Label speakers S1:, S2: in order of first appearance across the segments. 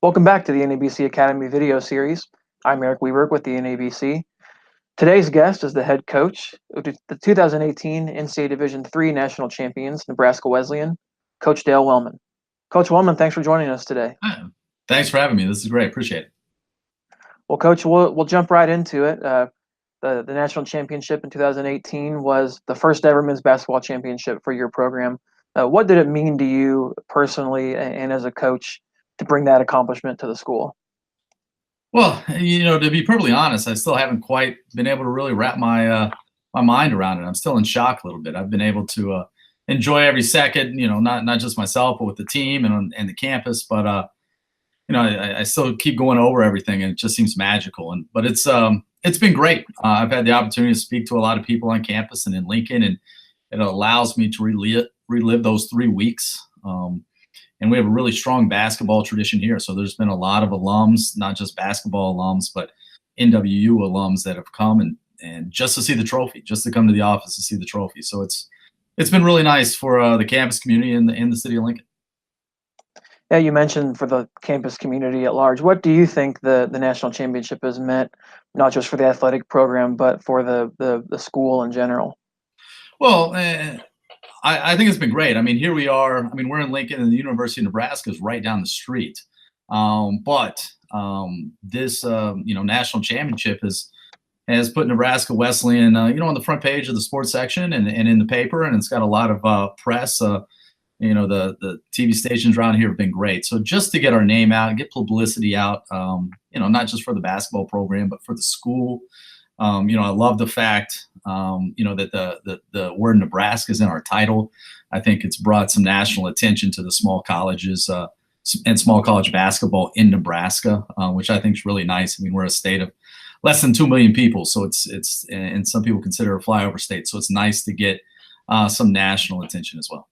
S1: Welcome back to the NABC Academy video series. I'm Eric Weaver with the NABC. Today's guest is the head coach of the 2018 NCAA Division III National Champions, Nebraska Wesleyan, Coach Dale Wellman. Coach Wellman, thanks for joining us today.
S2: Hi. Thanks for having me. This is great. Appreciate it.
S1: Well, Coach, we'll jump right into it. The national championship in 2018 was the first ever men's basketball championship for your program. What did it mean to you personally and as a coach to bring that accomplishment to the school?
S2: Well, to be perfectly honest, I still haven't quite been able to really wrap my mind around it. I'm still in shock a little bit. I've been able to enjoy every second, not just myself, but with the team and the campus. But I still keep going over everything, and it just seems magical. But it's been great. I've had the opportunity to speak to a lot of people on campus and in Lincoln, and it allows me to relive those 3 weeks. And we have a really strong basketball tradition here. So there's been a lot of alums, not just basketball alums, but NWU alums that have come and just to see the trophy, just to come to the office to see the trophy. So it's been really nice for the campus community in the city of Lincoln.
S1: Yeah, you mentioned for the campus community at large. What do you think the national championship has meant, not just for the athletic program, but for the school in general?
S2: Well, I think it's been great. I mean, here we are. I mean, we're in Lincoln, and the University of Nebraska is right down the street. This national championship has put Nebraska Wesleyan, on the front page of the sports section and in the paper, and it's got a lot of press. The TV stations around here have been great. So just to get our name out and get publicity out, not just for the basketball program, but for the school. I love the fact, that the word Nebraska is in our title. I think it's brought some national attention to the small colleges and small college basketball in Nebraska, which I think is really nice. I mean, we're a state of less than 2 million people, so it's and some people consider it a flyover state. So it's nice to get some national attention as well.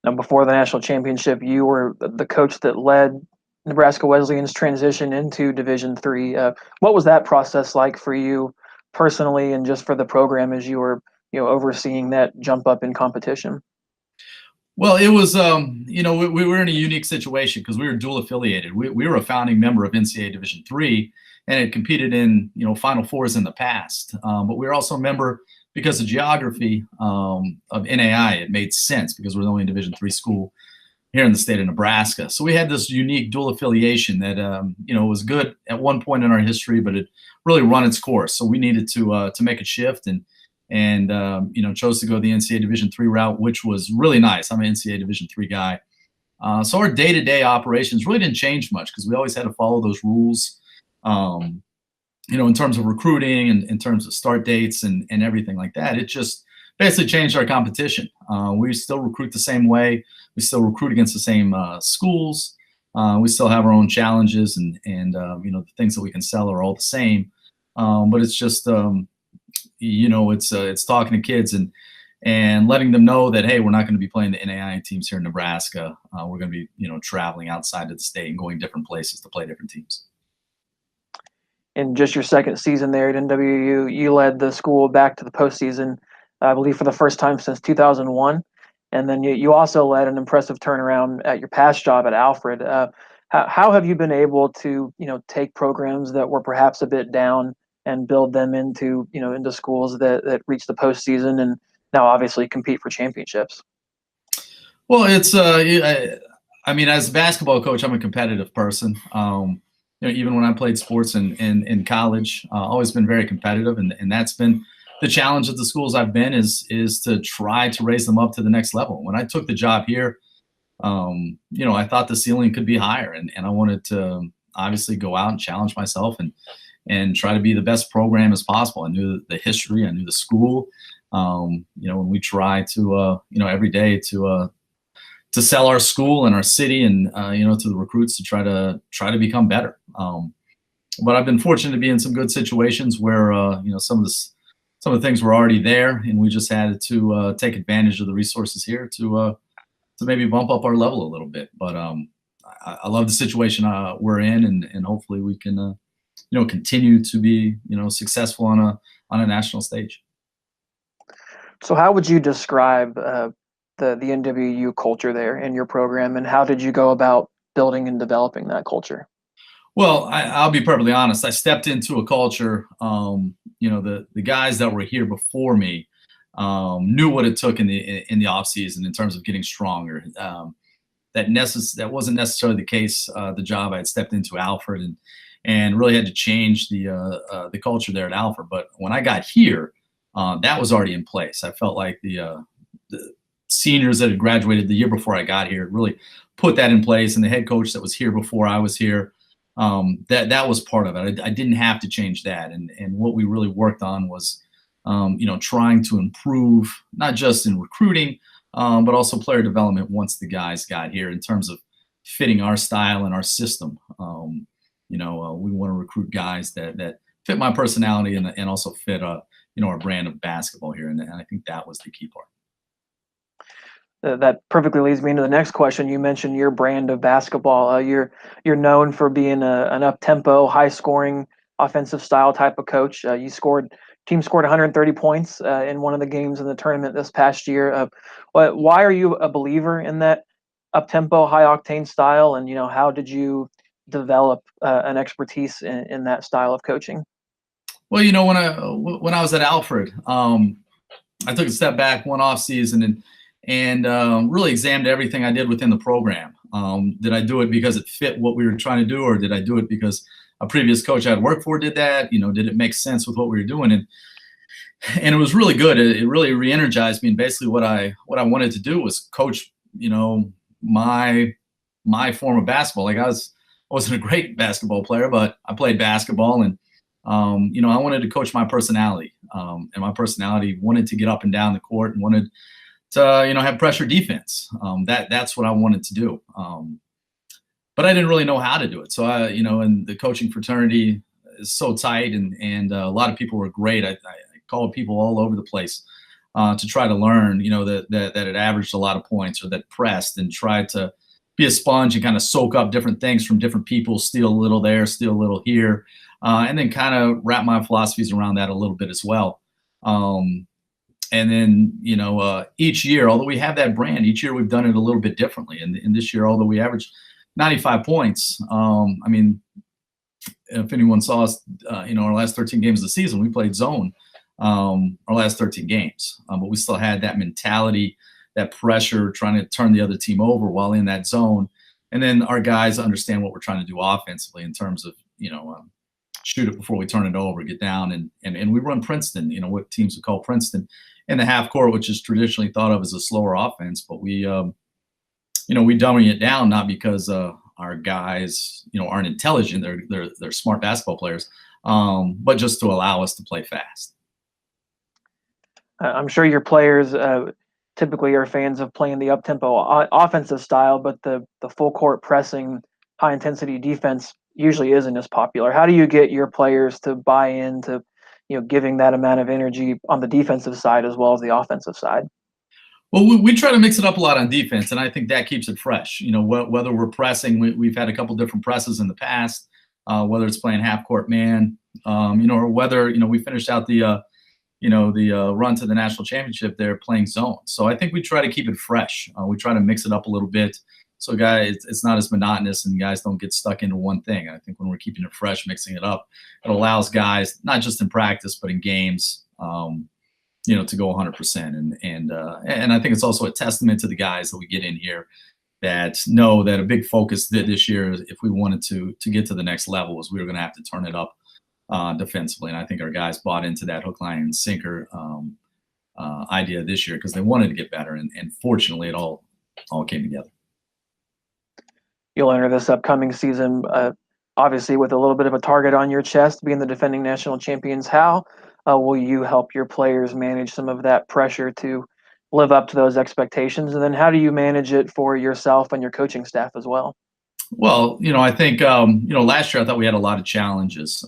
S1: Now, before the national championship, you were the coach that led Nebraska Wesleyan's transition into Division III. What was that process like for you personally, and just for the program as you were, overseeing that jump up in competition?
S2: Well, it was, we were in a unique situation because we were dual affiliated. We were a founding member of NCAA Division III and had competed in, Final Fours in the past. But we were also a member because of geography of NAI. It made sense because we're the only Division III school here in the state of Nebraska. So we had this unique dual affiliation that, was good at one point in our history, but it really run its course. So we needed to make a shift and chose to go the NCAA Division III route, which was really nice. I'm an NCAA Division III guy. So our day-to-day operations really didn't change much because we always had to follow those rules, in terms of recruiting and in terms of start dates and everything like that. It just basically changed our competition. We still recruit the same way. We still recruit against the same schools. We still have our own challenges and the things that we can sell are all the same. But it's just, it's talking to kids and letting them know that, hey, we're not going to be playing the NAI teams here in Nebraska. We're going to be, traveling outside of the state and going different places to play different teams.
S1: In just your second season there at NWU, you led the school back to the postseason, I believe, for the first time since 2001. And then you also led an impressive turnaround at your past job at Alfred. How have you been able to, take programs that were perhaps a bit down and build them into, into schools that reach the postseason and now obviously compete for championships?
S2: Well, it's, I mean, as a basketball coach, I'm a competitive person. Even when I played sports in college, always been very competitive, and that's been the challenge at the schools I've been is to try to raise them up to the next level. When I took the job here, I thought the ceiling could be higher, and I wanted to obviously go out and challenge myself and try to be the best program as possible. I knew the history, I knew the school, and we try to, every day to sell our school and our city and, to the recruits to try to become better. But I've been fortunate to be in some good situations where, some of the things were already there, and we just had to take advantage of the resources here to maybe bump up our level a little bit. But I love the situation we're in, and hopefully we can, continue to be, successful on a national stage.
S1: So how would you describe the NWU culture there in your program, and how did you go about building and developing that culture?
S2: Well, I'll be perfectly honest. I stepped into a culture, the guys that were here before me knew what it took in the off season in terms of getting stronger. That wasn't necessarily the case. The job I had stepped into Alfred and really had to change the culture there at Alfred. But when I got here, that was already in place. I felt like the seniors that had graduated the year before I got here really put that in place, and the head coach that was here before I was here. That was part of it. I didn't have to change that, and what we really worked on was, trying to improve not just in recruiting, but also player development once the guys got here in terms of fitting our style and our system. We want to recruit guys that fit my personality and also fit our brand of basketball here, and I think that was the key part.
S1: That perfectly leads me into the next question. You mentioned your brand of basketball. You're known for being an up-tempo, high-scoring, offensive style type of coach. Team scored 130 points in one of the games in the tournament this past year. Why are you a believer in that up-tempo, high-octane style? And how did you develop an expertise in that style of coaching?
S2: Well, when I was at Alfred, I took a step back one off season and really examined everything I did within the program. Did I do it because it fit what we were trying to do, or did I do it because a previous coach I had worked for did that? Did it make sense with what we were doing? And it was really good. It really re-energized me. And basically what I wanted to do was coach, my form of basketball. Like I wasn't a great basketball player, but I played basketball, and I wanted to coach my personality. And my personality wanted to get up and down the court and wanted to have pressure defense. That's what I wanted to do. But I didn't really know how to do it. So and the coaching fraternity is so tight, and a lot of people were great. I called people all over the place to try to learn, that it averaged a lot of points or that pressed, and tried to be a sponge and kind of soak up different things from different people, steal a little there, steal a little here, and then kind of wrap my philosophies around that a little bit as well. And then, each year, although we have that brand, each year we've done it a little bit differently. And this year, although we averaged 95 points, if anyone saw us, our last 13 games of the season, we played zone our last 13 games. But we still had that mentality, that pressure, trying to turn the other team over while in that zone. And then our guys understand what we're trying to do offensively in terms of, shoot it before we turn it over, get down. And we run Princeton, what teams would call Princeton, in the half court, which is traditionally thought of as a slower offense. But we dumbing it down, not because our guys, aren't intelligent. They're smart basketball players, but just to allow us to play fast.
S1: I'm sure your players typically are fans of playing the up-tempo offensive style, but the full court pressing, high intensity defense usually isn't as popular. How do you get your players to buy into, giving that amount of energy on the defensive side as well as the offensive side?
S2: Well, we try to mix it up a lot on defense, and I think that keeps it fresh. Whether we're pressing, we've had a couple different presses in the past, whether it's playing half court man, or whether, we finished out the run to the national championship there playing zone. So I think we try to keep it fresh. We try to mix it up a little bit. So guys, it's not as monotonous, and guys don't get stuck into one thing. I think when we're keeping it fresh, mixing it up, it allows guys, not just in practice, but in games, to go 100%. And I think it's also a testament to the guys that we get in here that know that a big focus this year, if we wanted to get to the next level, was we were going to have to turn it up defensively. And I think our guys bought into that hook, line, and sinker idea this year because they wanted to get better. And fortunately, it all came together.
S1: You'll enter this upcoming season, obviously, with a little bit of a target on your chest, being the defending national champions. How will you help your players manage some of that pressure to live up to those expectations? And then how do you manage it for yourself and your coaching staff as well?
S2: Well, I think, last year I thought we had a lot of challenges.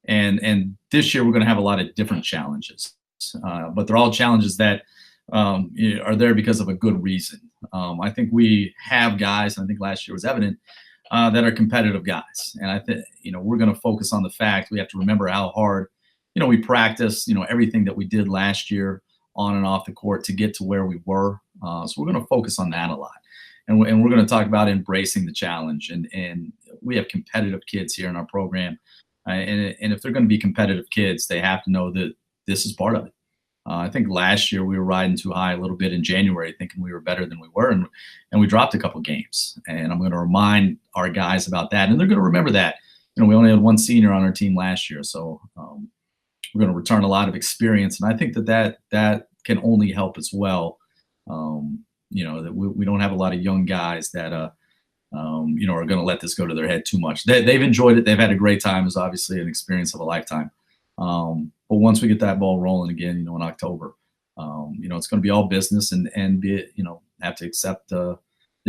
S2: And this year we're going to have a lot of different challenges. But they're all challenges that are there because of a good reason. I think we have guys, and I think last year was evident, that are competitive guys. And I think, we're going to focus on the fact we have to remember how hard, we practiced, everything that we did last year on and off the court to get to where we were. So we're going to focus on that a lot. and we're going to talk about embracing the challenge. And we have competitive kids here in our program, and if they're going to be competitive kids, they have to know that this is part of it. I think last year we were riding too high a little bit in January, thinking we were better than we were, and we dropped a couple games. And I'm going to remind our guys about that, and they're going to remember that. We only had one senior on our team last year, so we're going to return a lot of experience, and I think that can only help as well. That we don't have a lot of young guys that are going to let this go to their head too much. They've enjoyed it. They've had a great time. It's obviously an experience of a lifetime. But once we get that ball rolling again, in October, it's going to be all business and be, have to accept the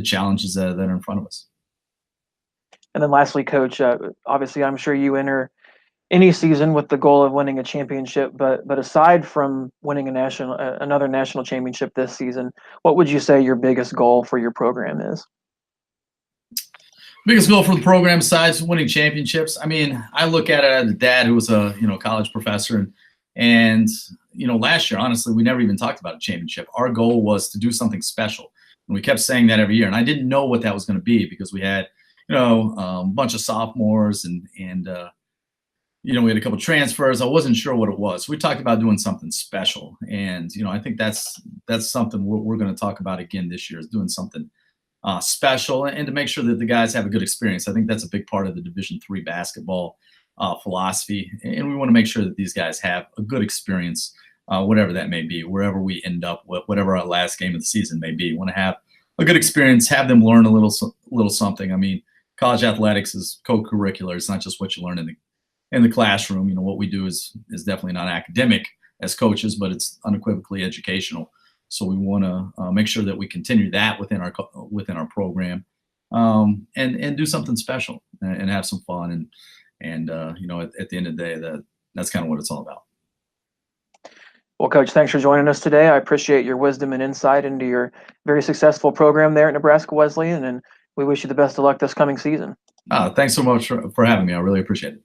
S2: challenges that are in front of us.
S1: And then lastly, Coach, obviously I'm sure you enter any season with the goal of winning a championship, but aside from winning another national championship this season, what would you say your biggest goal for your program is?
S2: Biggest goal for the program besides winning championships, I mean, I look at it as a dad who was a college professor, and last year, honestly, we never even talked about a championship. Our goal was to do something special, and we kept saying that every year. And I didn't know what that was going to be because we had a bunch of sophomores and we had a couple of transfers. I wasn't sure what it was. We talked about doing something special, and I think that's something we're going to talk about again this year, is doing something special and to make sure that the guys have a good experience. I think that's a big part of the Division III basketball philosophy, and we want to make sure that these guys have a good experience, whatever that may be, wherever we end up, whatever our last game of the season may be. We want to have a good experience, have them learn a little something. I mean, college athletics is co-curricular. It's not just what you learn in the classroom. What we do is definitely not academic as coaches, but it's unequivocally educational. So we want to make sure that we continue that within our program, and do something special and have some fun. And at the end of the day, that's kind of what it's all about.
S1: Well, Coach, thanks for joining us today. I appreciate your wisdom and insight into your very successful program there at Nebraska Wesleyan, and we wish you the best of luck this coming season.
S2: Thanks so much for having me. I really appreciate it.